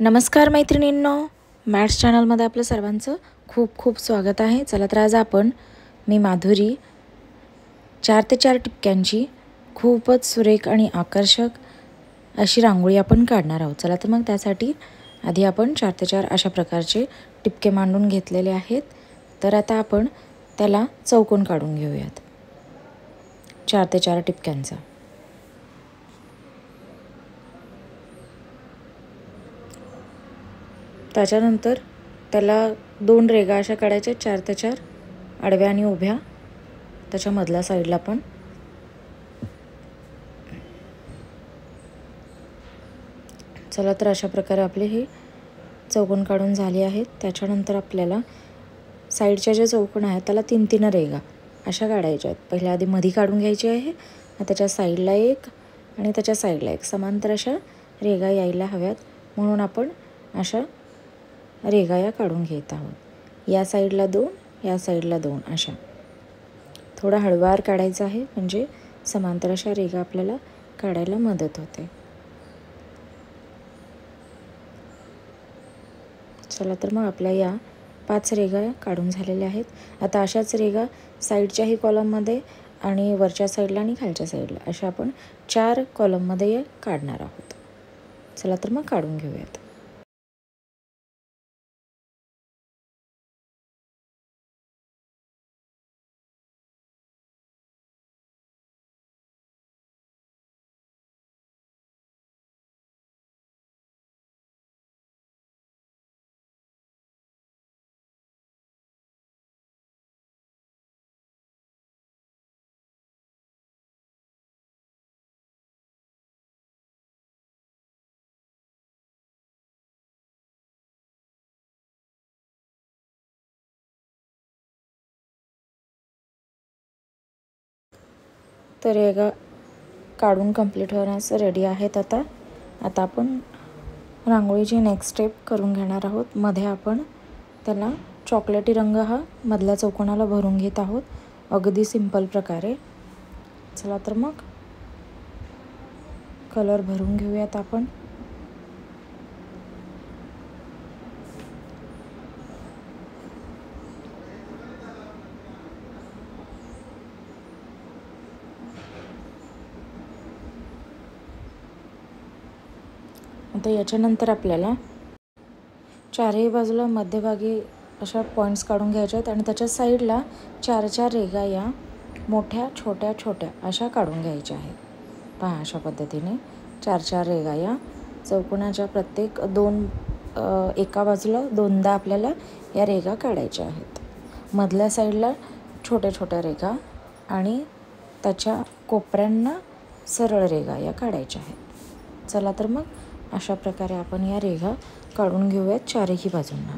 नमस्कार मैत्रिणींनो, मॅथ्स चॅनलमध्ये आपलं सर्वांचं खूप खूप स्वागत आहे. चला तर आज मी माधुरी 4 ते 4 टिपक्यांची खूपच सुरेख आणि आकर्षक अशी रांगोळी आपण काढणार आहोत. चला तर मग त्यासाठी आधी आपण 4 ते 4 अशा प्रकारचे टिपके मांडून घेतलेले आहेत. तर आता आपण त्याला चौकोन काढून घेऊयात 4 ते 4 टिपक्यांचा. त्याच्यानंतर त्याला 2 रेघा अशा काढायच्या 4 ते 4 आडव्या आणि उभ्या त्याच्या मधल्या साईडला पण. चला तर अशा प्रकारे आपले हे चौकोन काढून झाले आहेत. त्याच्यानंतर आपल्याला साईडच्या ज्या चौकोन आहेत त्याला 3-3 रेघा अशा काढायच्या आहेत. पहिल्या आधी मधी काढून घ्यायची आहे, त्याच्या साईडला एक आणि त्याच्या साईडला एक समांतर अशा रेघा यायला हव्यात, म्हणून आपण अशा रेघा या काढून घेत आहोत. या साईडला 2, या साईडला 2 अशा. थोडा हळूवार काढायचा आहे म्हणजे समांतर अशा रेघा आपल्याला काढायला मदत होते. चला तर मग आपल्या या 5 रेघा काढून झालेल्या आहेत. आता अशाच रेघा साईडच्याही कॉलममध्ये आणि वरच्या साईडला आणि खालच्या साईडला अशा आपण 4 कॉलममध्ये काढणार आहोत. चला तर मग काढून घेऊयात. तर रेघा काढून कंप्लीट होण्यास रेडी आहेत. आता आपण रांगोळीची नेक्स्ट स्टेप करून घेणार आहोत. मध्ये आपण त्याला चॉकलेटी रंग हा मधल्या चौकोनाला भरून घेत आहोत, अगदी सिंपल प्रकारे. चला तर मग कलर भरून घेऊयात आपण. आता याच्यानंतर आपल्याला चारही बाजूला मध्यभागी अशा पॉईंट्स काढून घ्यायच्या आहेत आणि त्याच्या साईडला 4-4 रेघा या मोठ्या छोट्या छोट्या अशा काढून घ्यायच्या आहेत. पहा, अशा पद्धतीने 4-4 रेघा या चौकोनाच्या प्रत्येक एका बाजूला 2दा आपल्याला या रेघा काढायच्या आहेत. मधल्या साईडला छोट्या छोट्या रेघा आणि त्याच्या कोपऱ्यांना सरळ रेघा या काढायच्या आहेत. चला तर मग अशा प्रकारे आपण या रेघा काढून घेऊयात चारही बाजूंना.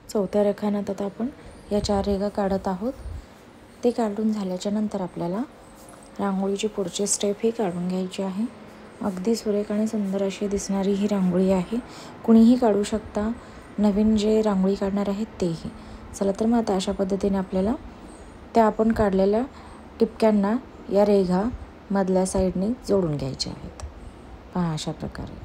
चौथ्या रेखानात आता आपण या 4 रेघा काढत आहोत. ते काढून झाल्याच्या नंतर आपल्याला रांगोळीची पुढची स्टेप ही काढून घ्यायची आहे. अगदी सुरेख आणि सुंदर अशी दिसणारी ही रांगोळी आहे. कुणीही काढू शकता, नवीन जे रांगोळी काढणार आहेत तेही. चला तर मग आता अशा पद्धतीने आपल्याला त्या आपण काढलेल्या टिपक्यांना या रेघा मधल्या साईडने जोडून घ्यायच्या आहेत. पहा, अशा प्रकारे.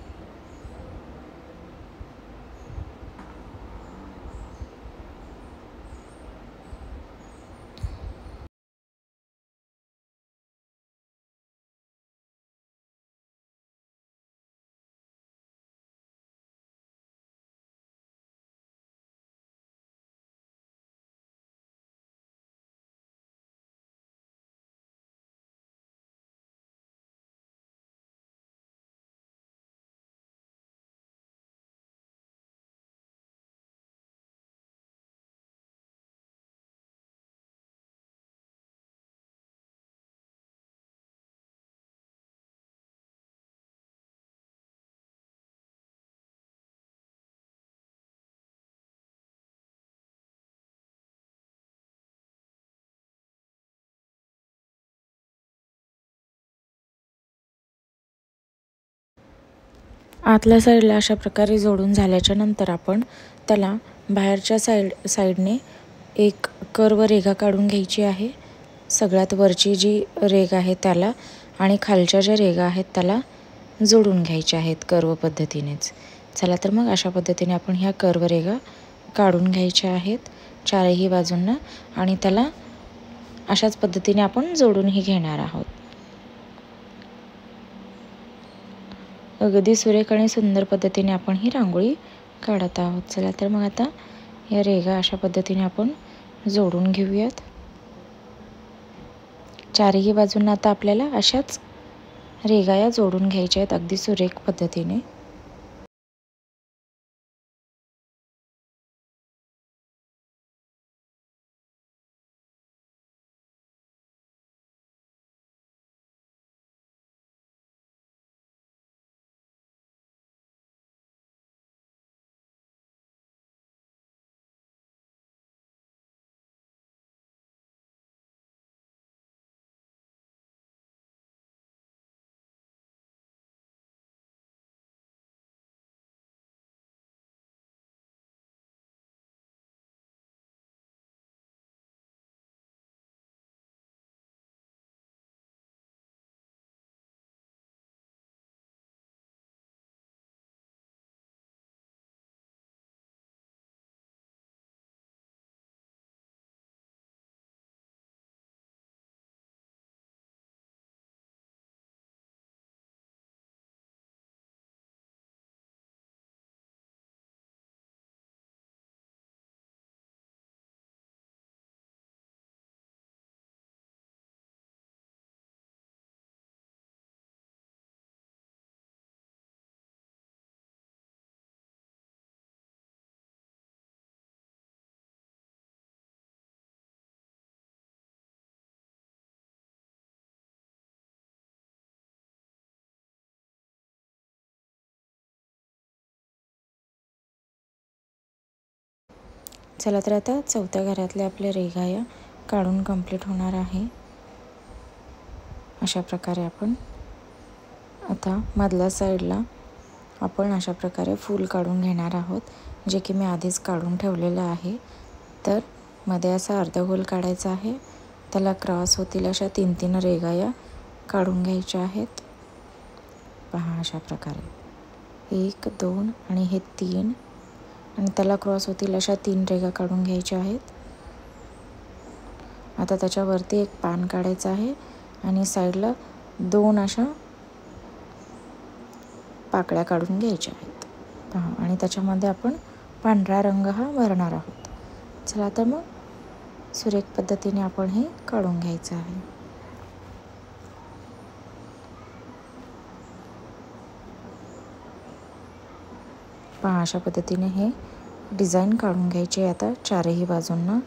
आतल्या साईडला अशा प्रकारे जोडून झाल्याच्या नंतर आपण त्याला बाहेरच्या साईडने एक कर्व रेघा काढून घ्यायची आहे. सगळ्यात वरची जी रेघ आहे त्याला आणि खालच्या ज्या रेघा आहेत त्याला जोडून घ्यायच्या आहेत कर्व पद्धतीनेच. चला तर मग अशा पद्धतीने आपण ह्या कर्व रेघा काढून घ्यायच्या आहेत चारही बाजूंना आणि त्याला अशाच पद्धतीने आपण जोडूनही घेणार आहोत. अगदी सुरेख आणि सुंदर पद्धतीने आपण ही रांगोळी काढत आहोत. चला तर मग आता या रेघा अशा पद्धतीने आपण जोडून घेऊयात. चारही बाजूंना आता आपल्याला अशाच रेघा या जोडून घ्यायच्या आहेत अगदी सुरेख पद्धतीने. चला तर आता चौथ्या घरातल्या आपल्या रेघा या काढून कंप्लीट होणार आहे. अशा प्रकारे आपण आता मधल्या साईडला आपण अशा प्रकारे फूल काढून घेणार आहोत, जे की मी आधीच काढून ठेवलेलं आहे. तर मध्ये असा अर्धा गोल काढायचा आहे. त्याला क्रॉस होतील अशा 3-3 रेघा या काढून घ्यायच्या आहेत. पहा अशा प्रकारे 1 2 आणि हे 3 आणि त्याला क्रॉस होतील अशा 3 रेघा काढून घ्यायच्या आहेत. आता त्याच्यावरती एक पान काढायचं आहे आणि साईडला 2 अशा पाकळ्या काढून घ्यायच्या आहेत. पहा आणि त्याच्यामध्ये आपण पांढरा रंग हा भरणार आहोत. चला तर मग सुरेख पद्धतीने आपण हे काढून घ्यायचं आहे. पहा अशा पद्धतीने हे डिझाईन काढून घ्यायचे आता चारही बाजूंना.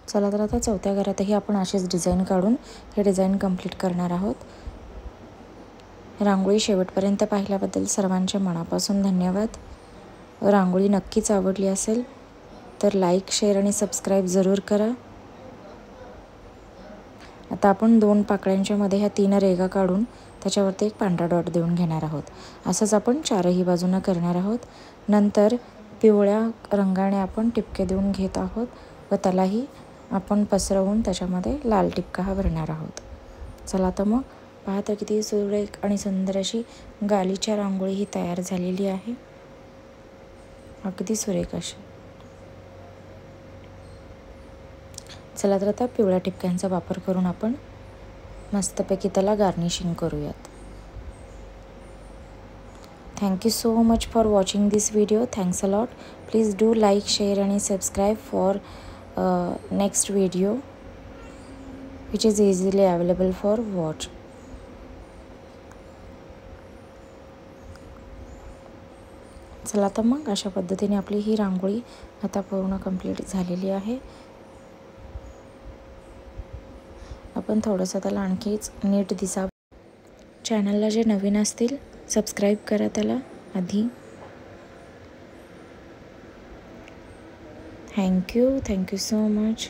चला तर आता चौथ्या घरातही आपण अशीच डिझाईन काढून हे डिझाईन कंप्लीट करणार आहोत. रांगोळी शेवटपर्यंत पाहिल्याबद्दल सर्वांचे मनापासून धन्यवाद. रांगोळी नक्कीच आवडली असेल तर लाईक, शेअर आणि सबस्क्राईब जरूर करा. आता आपण 2 पाकळ्यांच्या मध्ये ह्या 3 रेघा काढून त्याच्यावरती एक पांढरा डॉट देऊन घेणार आहोत. असंच आपण चारही बाजूंना करणार आहोत. नंतर पिवळ्या रंगाने आपण टिपके देऊन घेत आहोत व त्यालाही आपण पसरवून त्याच्यामध्ये लाल टिपका हा भरणार आहोत. चला तर मग पाहता किती सुरेख आणि सुंदर अशी गालीच्या रांगोळी ही तयार झालेली आहे. अगदी सुरेख अशी. चला तर आता पिवळ्या टिपक्यांचा वापर करून आपण मस्तपैकी त्याला गार्निशिंग करूयात. Thank you so much for watching this video. Thanks a lot. Please do like, share and subscribe for next video. Which is easily available for watch. चला तर मग अशा पद्धतीने आपली ही रांगोळी आता पूर्ण कंप्लीट झालेली आहे. आपण थोडंसं त्याला आणखीच नीट दिसावं. चॅनलला जे नवीन असतील सबस्क्राईब करा त्याला आधी. Thank you so much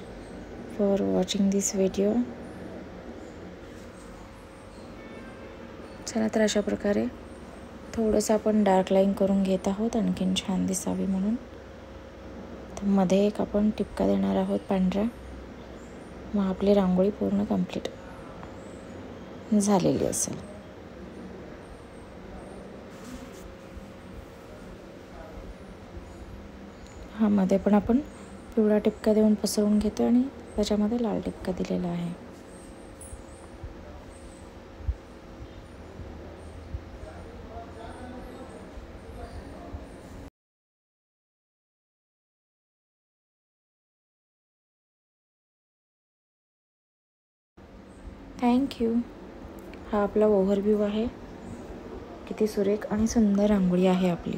for watching this video. चला तर अशा प्रकारे थोडंसं आपण डार्क लाईन करून घेत आहोत आणखीन छान दिसावी म्हणून. तर मध्ये एक आपण टिपका देणार आहोत पांढरा. मग आपली रांगोळी पूर्ण कंप्लीट झालेली असेल. हा मध्ये पण आपण पिवळा टिपका देऊन पसरवून घेतो आणि त्याच्यामध्ये लाल टिपका दिलेला आहे. थँक्यू. हा आपला ओव्हरव्ह्यू आहे. किती सुरेख आणि सुंदर रांगोळी आहे आपली.